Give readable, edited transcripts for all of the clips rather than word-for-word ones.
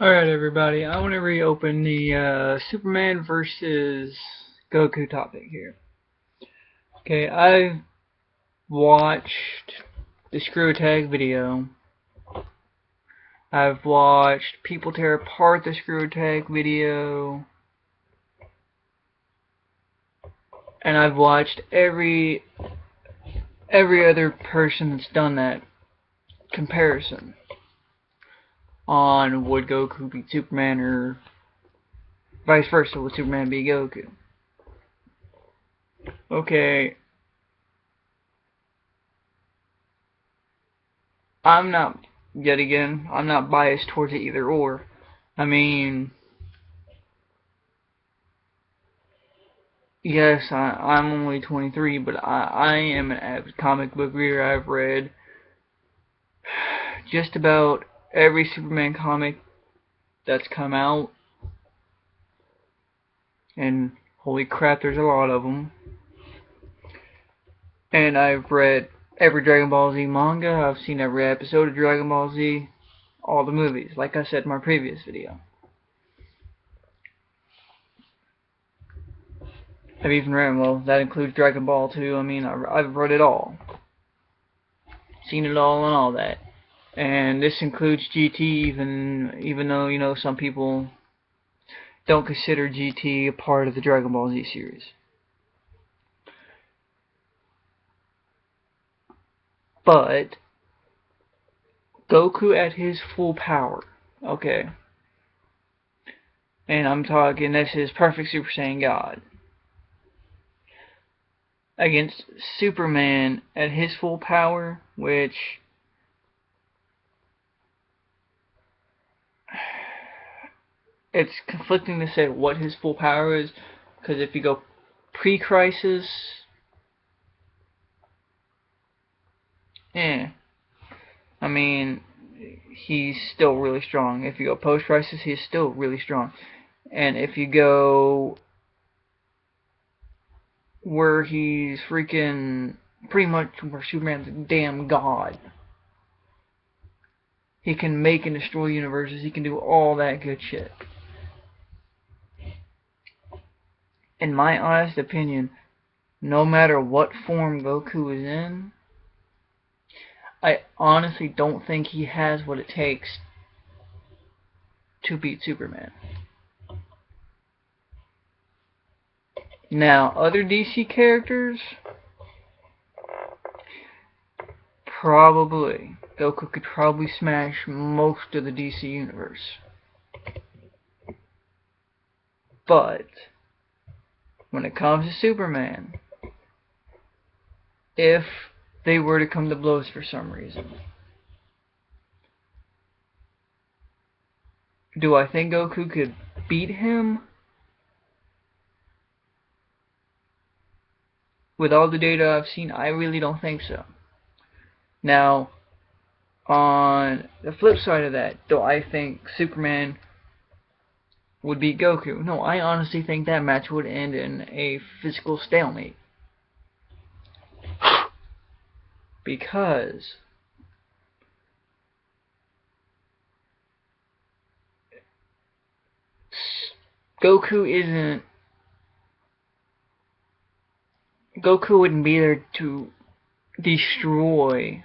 Alright everybody, I want to reopen the Superman versus Goku topic here. Okay, I've watched the Screw Tag video. I've watched people tear apart the Screw Tag video. And I've watched every other person that's done that comparison on would Goku beat Superman or vice versa, would Superman beat Goku. Okay, I'm not biased towards it either or. I mean, yes, I'm only 23, but I am an avid comic book reader. I've read just about every Superman comic that's come out, and holy crap, there's a lot of them. And I've read every Dragon Ball Z manga. I've seen every episode of Dragon Ball Z, all the movies, like I said in my previous video. I've even read, well, that includes Dragon Ball too. I mean, I've read it all. Seen it all and all that. And this includes GT, even though, you know, some people don't consider GT a part of the Dragon Ball Z series. But Goku at his full power, okay, and I'm talking this is perfect Super Saiyan God, against Superman at his full power, which it's conflicting to say what his full power is, because if you go pre-Crisis, I mean, he's still really strong. If you go post-Crisis, he's still really strong. And if you go where he's freaking pretty much where Superman's a damn god, he can make and destroy universes. He can do all that good shit. In my honest opinion, no matter what form Goku is in, I honestly don't think he has what it takes to beat Superman. Now, other DC characters, probably. Goku could probably smash most of the DC universe. But when it comes to Superman, if they were to come to blows for some reason, do I think Goku could beat him? With all the data I've seen, I really don't think so. Now, on the flip side of that, do I think Superman would beat Goku? No, I honestly think that match would end in a physical stalemate. Because Goku wouldn't be there to destroy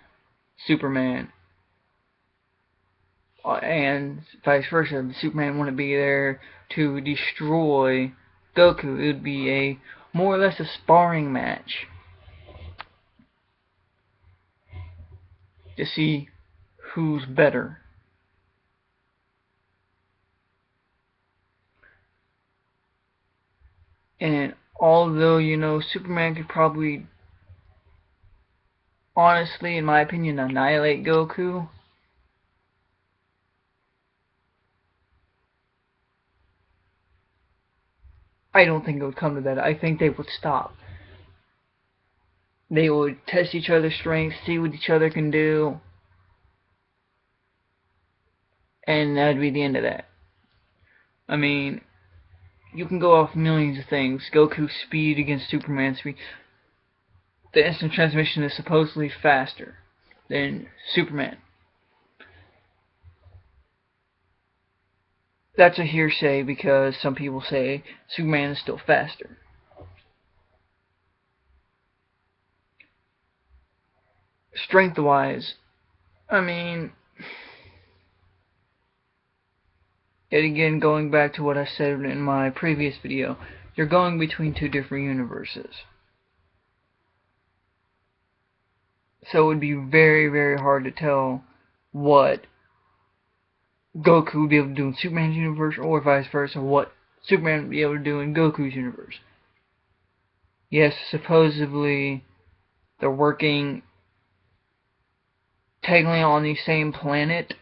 Superman, and vice versa. Superman wouldn't be there to destroy Goku. It would be a more or less a sparring match to see who's better. And although, you know, Superman could probably, honestly, in my opinion, annihilate Goku, I don't think it would come to that. I think they would stop. They would test each other's strengths, see what each other can do, and that'd be the end of that. I mean, you can go off millions of things. Goku's speed against Superman's speed. The instant transmission is supposedly faster than Superman. that's a hearsay because some people say Superman is still faster. Strength-wise, I mean, yet again, going back to what I said in my previous video, you're going between two different universes. So it would be very, very hard to tell what Goku would be able to do in Superman's universe, or vice versa, what Superman would be able to do in Goku's universe. Yes, supposedly they're working technically on the same planet,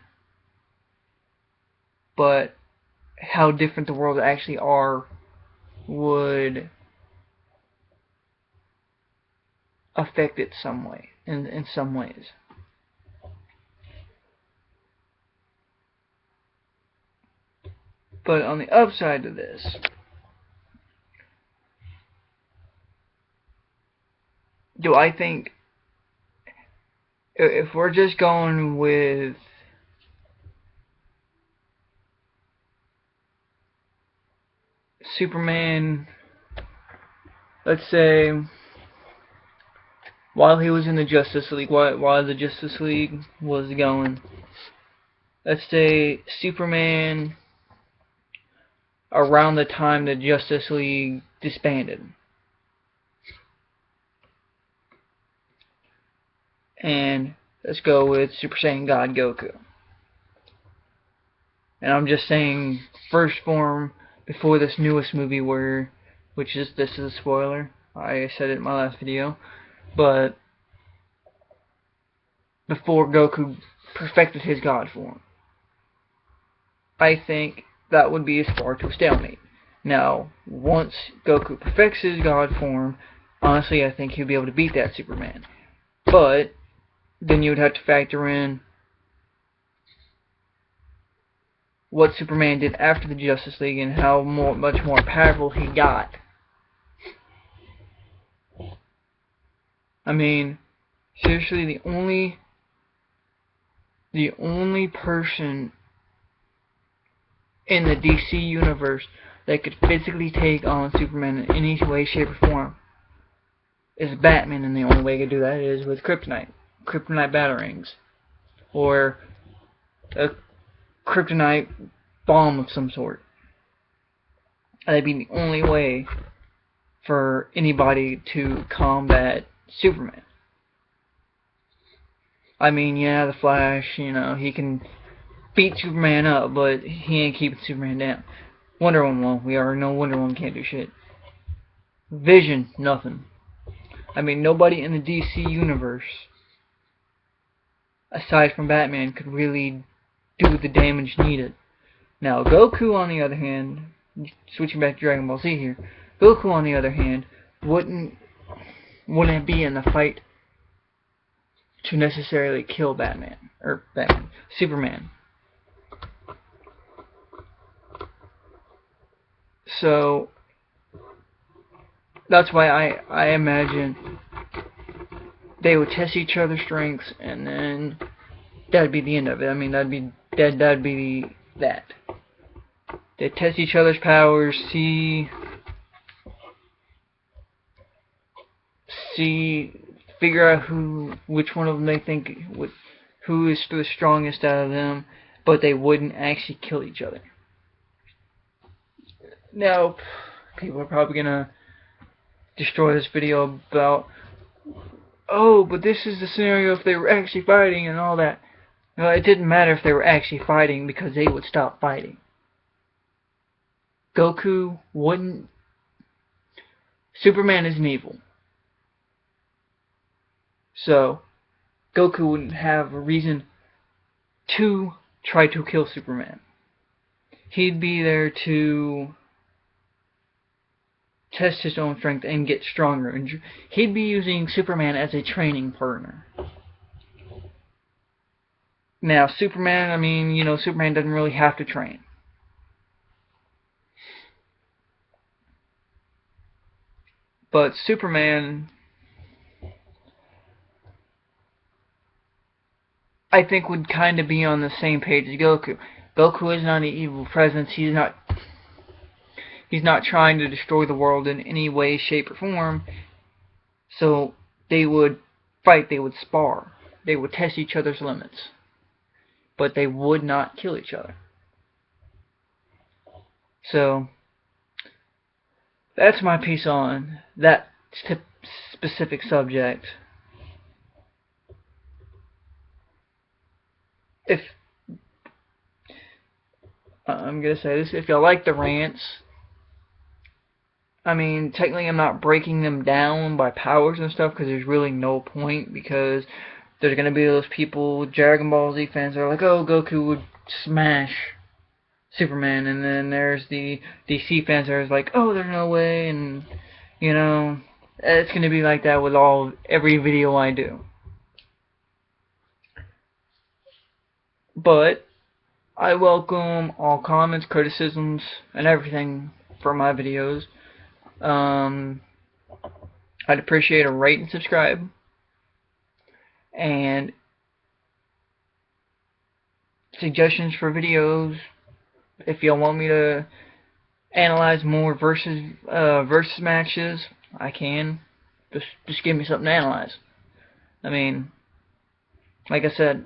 but how different the worlds actually are would affect it some way, in some ways. But on the upside of this, do I think if we're just going with Superman, let's say, while he was in the Justice League, while the Justice League was going, let's say Superman around the time the Justice League disbanded. And let's go with Super Saiyan God Goku. And I'm just saying first form before this newest movie this is a spoiler. I said it in my last video. But before Goku perfected his God form. I think that would be as far to a stalemate. Now, once Goku perfects his God form, honestly, I think he'll be able to beat that Superman. But then you would have to factor in what Superman did after the Justice League and how much more powerful he got. I mean, seriously, the only person in the DC universe that could physically take on Superman in any way, shape, or form is Batman, and the only way he could do that is with kryptonite batarangs, or a kryptonite bomb of some sort. That'd be the only way for anybody to combat Superman. I mean, yeah, the Flash, he can beat Superman up, but he ain't keeping Superman down. Wonder Woman, well, we already know Wonder Woman can't do shit. Vision, nothing. I mean, nobody in the DC universe, aside from Batman, could really do the damage needed. Now, Goku, on the other hand, switching back to Dragon Ball Z here, Goku, on the other hand, wouldn't be in the fight to necessarily kill Superman. So that's why I imagine they would test each other's strengths, and then that'd be the end of it. I mean, that'd be that. They test each other's powers, figure out which one of them they think who is the strongest out of them, but they wouldn't actually kill each other. Now, people are probably gonna destroy this video about, oh, but this is the scenario if they were actually fighting and all that. No, it didn't matter if they were actually fighting because they would stop fighting. Goku wouldn't. Superman isn't evil. So, Goku wouldn't have a reason to try to kill Superman. He'd be there to test his own strength and get stronger. And he'd be using Superman as a training partner. Now, Superman, I mean, Superman doesn't really have to train. But Superman, I think, would kind of be on the same page as Goku. Goku is not an evil presence. He's not trying to destroy the world in any way, shape, or form. So they would fight, they would spar, they would test each other's limits, but they would not kill each other. So that's my piece on that specific subject. If I'm gonna say this, if y'all like the rants, I mean, technically I'm not breaking them down by powers and stuff because there's really no point, because there's gonna be those people, Dragon Ball Z fans, that are like, oh, Goku would smash Superman, and then there's the DC fans that are like, oh, there's no way, and you know, it's gonna be like that with every video I do. But I welcome all comments, criticisms, and everything for my videos. I'd appreciate a rate and subscribe, and suggestions for videos. If y'all want me to analyze more versus matches, I can. Just give me something to analyze. I mean, like I said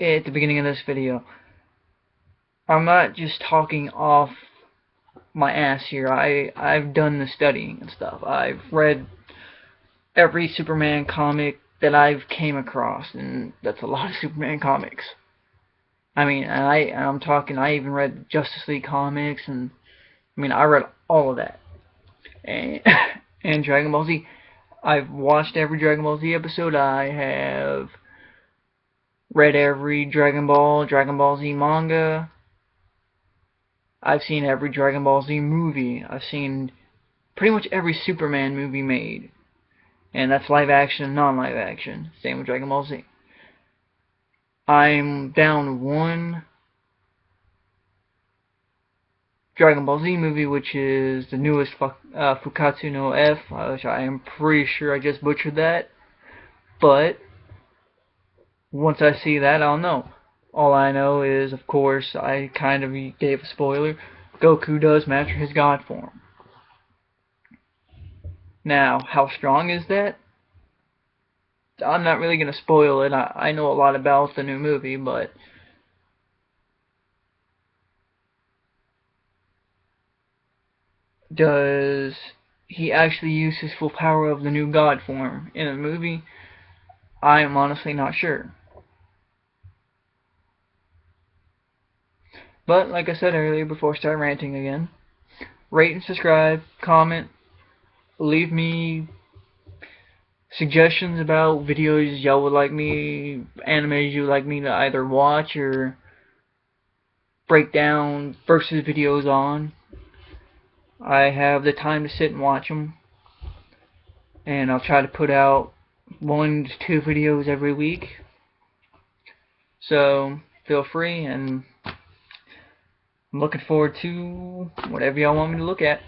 at the beginning of this video, I'm not just talking off my ass here. I've done the studying and stuff. I've read every Superman comic that I've came across, and that's a lot of Superman comics. I mean, I'm talking, I even read Justice League comics, and I mean, I read all of that. And Dragon Ball Z, I've watched every Dragon Ball Z episode. I have read every Dragon Ball Z manga. I've seen every Dragon Ball Z movie. I've seen pretty much every Superman movie made. And that's live action and non-live action. Same with Dragon Ball Z. I'm down one Dragon Ball Z movie, which is the newest Fukatsu no F, which I am pretty sure I just butchered that. But once I see that, I'll know. All I know is, of course, I kind of gave a spoiler. Goku does master his God form. Now, how strong is that? I'm not really going to spoil it. I know a lot about the new movie, but does he actually use his full power of the new God form in the movie? I am honestly not sure. But, like I said earlier, before I start ranting again, rate and subscribe, comment, leave me suggestions about videos y'all would like me, animes you would like me to either watch or break down versus videos on. I have the time to sit and watch them, and I'll try to put out 1 to 2 videos every week. So feel free, and I'm looking forward to whatever y'all want me to look at.